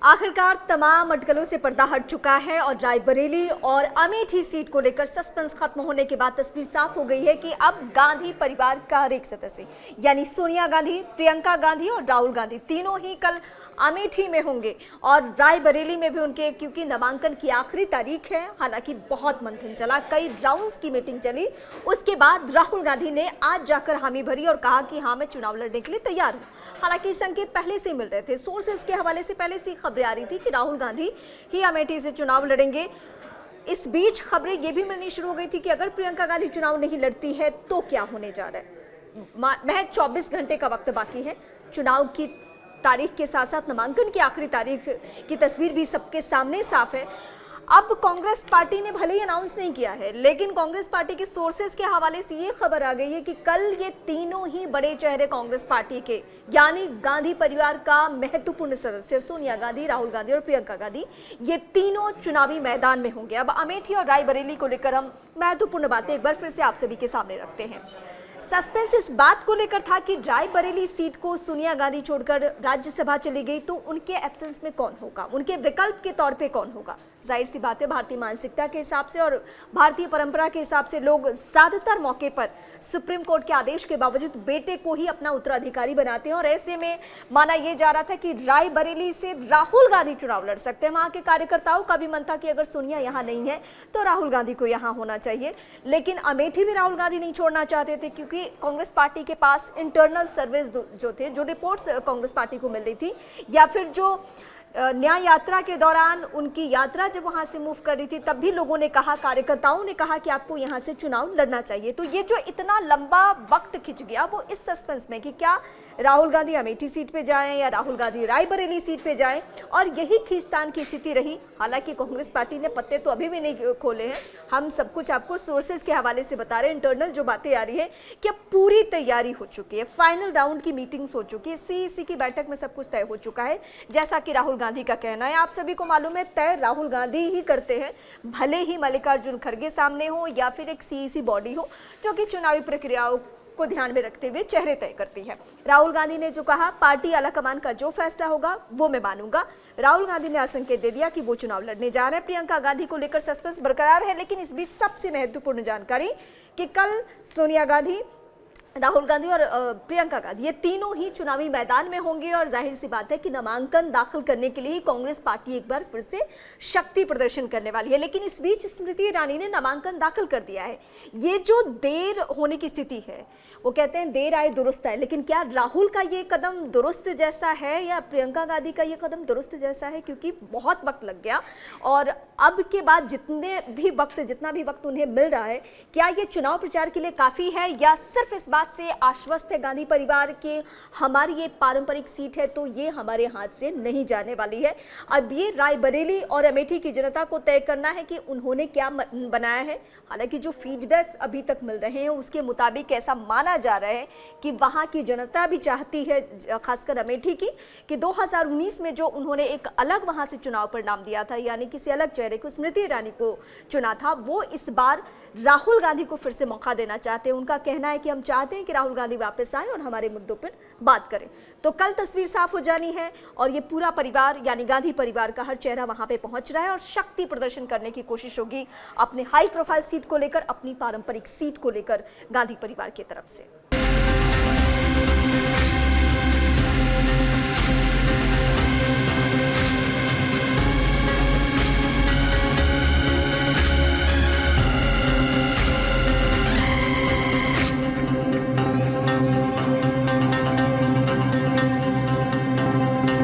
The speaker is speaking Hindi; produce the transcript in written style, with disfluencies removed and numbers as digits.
आखिरकार तमाम अटकलों से पर्दा हट चुका है और रायबरेली और अमेठी सीट को लेकर सस्पेंस खत्म होने के बाद तस्वीर साफ हो गई है कि अब गांधी परिवार का हर एक सदस्य यानी सोनिया गांधी, प्रियंका गांधी और राहुल गांधी तीनों ही कल अमेठी में होंगे और रायबरेली में भी उनके, क्योंकि नामांकन की आखिरी तारीख है। हालांकि बहुत मंथन चला, कई राउंड्स की मीटिंग चली, उसके बाद राहुल गांधी ने आज जाकर हामी भरी और कहा कि हाँ, मैं चुनाव लड़ने के लिए तैयार हूँ। हालांकि संकेत पहले से मिल रहे थे, सोर्सेज के हवाले से पहले से खबरें आ रही थी कि राहुल गांधी ही अमेठी से चुनाव लड़ेंगे। इस बीच खबरें ये भी मिलनी शुरू हो गई थी कि अगर प्रियंका गांधी चुनाव नहीं लड़ती है तो क्या होने जा रहा है। महज 24 घंटे का वक्त बाकी है। चुनाव की तारीख के साथ साथ नामांकन की आखिरी तारीख की तस्वीर भी सबके सामने साफ है। अब कांग्रेस पार्टी ने भले ही अनाउंस नहीं किया है, लेकिन कांग्रेस पार्टी के सोर्सेज के हवाले से ये खबर आ गई है कि कल ये तीनों ही बड़े चेहरे कांग्रेस पार्टी के, यानी गांधी परिवार का महत्वपूर्ण सदस्य सोनिया गांधी, राहुल गांधी और प्रियंका गांधी, ये तीनों चुनावी मैदान में होंगे। अब अमेठी और रायबरेली को लेकर हम महत्वपूर्ण बातें एक बार फिर से आप सभी के सामने रखते हैं। सस्पेंस इस बात को लेकर था कि रायबरेली सीट को सोनिया गांधी छोड़कर राज्यसभा चली गई तो उनके एब्सेंस में कौन होगा, उनके विकल्प के तौर पे कौन होगा। जाहिर सी बात है, भारतीय मानसिकता के हिसाब से और भारतीय परंपरा के हिसाब से लोग ज्यादातर मौके पर सुप्रीम कोर्ट के आदेश के बावजूद बेटे को ही अपना उत्तराधिकारी बनाते हैं और ऐसे में माना यह जा रहा था कि रायबरेली से राहुल गांधी चुनाव लड़ सकते हैं। वहां के कार्यकर्ताओं का भी मन था कि अगर सोनिया यहाँ नहीं है तो राहुल गांधी को यहाँ होना चाहिए, लेकिन अमेठी भी राहुल गांधी नहीं छोड़ना चाहते थे क्योंकि कांग्रेस पार्टी के पास इंटरनल सर्विस जो थे, जो रिपोर्ट्स कांग्रेस पार्टी को मिल रही थी, या फिर जो न्याय यात्रा के दौरान उनकी यात्रा जब वहां से मूव कर रही थी तब भी लोगों ने कहा, कार्यकर्ताओं ने कहा कि आपको यहां से चुनाव लड़ना चाहिए। तो ये जो इतना लंबा वक्त खिंच गया वो इस सस्पेंस में कि क्या राहुल गांधी अमेठी सीट पे जाएं या राहुल गांधी रायबरेली सीट पे जाएं, और यही खींचतान की स्थिति रही। हालांकि कांग्रेस पार्टी ने पत्ते तो अभी भी नहीं खोले हैं, हम सब कुछ आपको सोर्सेज के हवाले से बता रहे हैं। इंटरनल जो बातें आ रही है कि अब पूरी तैयारी हो चुकी है, फाइनल राउंड की मीटिंग्स हो चुकी है, सीईसी की बैठक में सब कुछ तय हो चुका है। जैसा कि राहुल गांधी का कहना है, आप सभी को मालूम है, तय राहुल गांधी ही करते हैं, भले ही मल्लिकार्जुन खड़गे सामने हो या फिर एक सीईसी बॉडी हो जो कि चुनावी प्रक्रियाओं को ध्यान में रखते हुए चेहरे तय करती है। राहुल गांधी ने जो कहा, पार्टी आला कमान का जो फैसला होगा वो मैं मानूंगा। राहुल गांधी ने संकेत दे दिया कि वो चुनाव लड़ने जा रहे हैं। प्रियंका गांधी को लेकर सस्पेंस बरकरार है, लेकिन इस बीच सबसे महत्वपूर्ण जानकारी कि कल सोनिया गांधी, राहुल गांधी और प्रियंका गांधी ये तीनों ही चुनावी मैदान में होंगे और जाहिर सी बात है कि नामांकन दाखिल करने के लिए कांग्रेस पार्टी एक बार फिर से शक्ति प्रदर्शन करने वाली है। लेकिन इस बीच स्मृति ईरानी ने नामांकन दाखिल कर दिया है। ये जो देर होने की स्थिति है, वो कहते हैं देर आए दुरुस्त आए, लेकिन क्या राहुल का ये कदम दुरुस्त जैसा है या प्रियंका गांधी का ये कदम दुरुस्त जैसा है, क्योंकि बहुत वक्त लग गया और अब के बाद जितना भी वक्त उन्हें मिल रहा है, क्या ये चुनाव प्रचार के लिए काफी है या सिर्फ इस बात से आश्वस्त है गांधी परिवार के हमारी ये पारंपरिक सीट है तो ये हमारे हाथ से नहीं जाने वाली है। अब ये रायबरेली और अमेठी की जनता को तय करना है कि उन्होंने क्या बनाया है। हालांकि जो फीडबैक अभी तक मिल रहे हैं उसके मुताबिक ऐसा माना जा रहा है कि वहां की जनता भी चाहती है, खासकर अमेठी की, कि 2019 में जो उन्होंने एक अलग वहां से चुनाव परिणाम दिया था, यानी किसी अलग चेहरे को, स्मृति ईरानी को चुना था, वो इस बार राहुल गांधी को फिर से मौका देना चाहते हैं। उनका कहना है कि हम चाहते हैं कि राहुल गांधी वापस आए और हमारे मुद्दों पर बात करें। तो कल तस्वीर साफ हो जानी है और ये पूरा परिवार यानी गांधी परिवार का हर चेहरा वहां पे पहुंच रहा है और शक्ति प्रदर्शन करने की कोशिश होगी अपने हाई प्रोफाइल सीट को लेकर, अपनी पारंपरिक सीट को लेकर गांधी परिवार की तरफ से।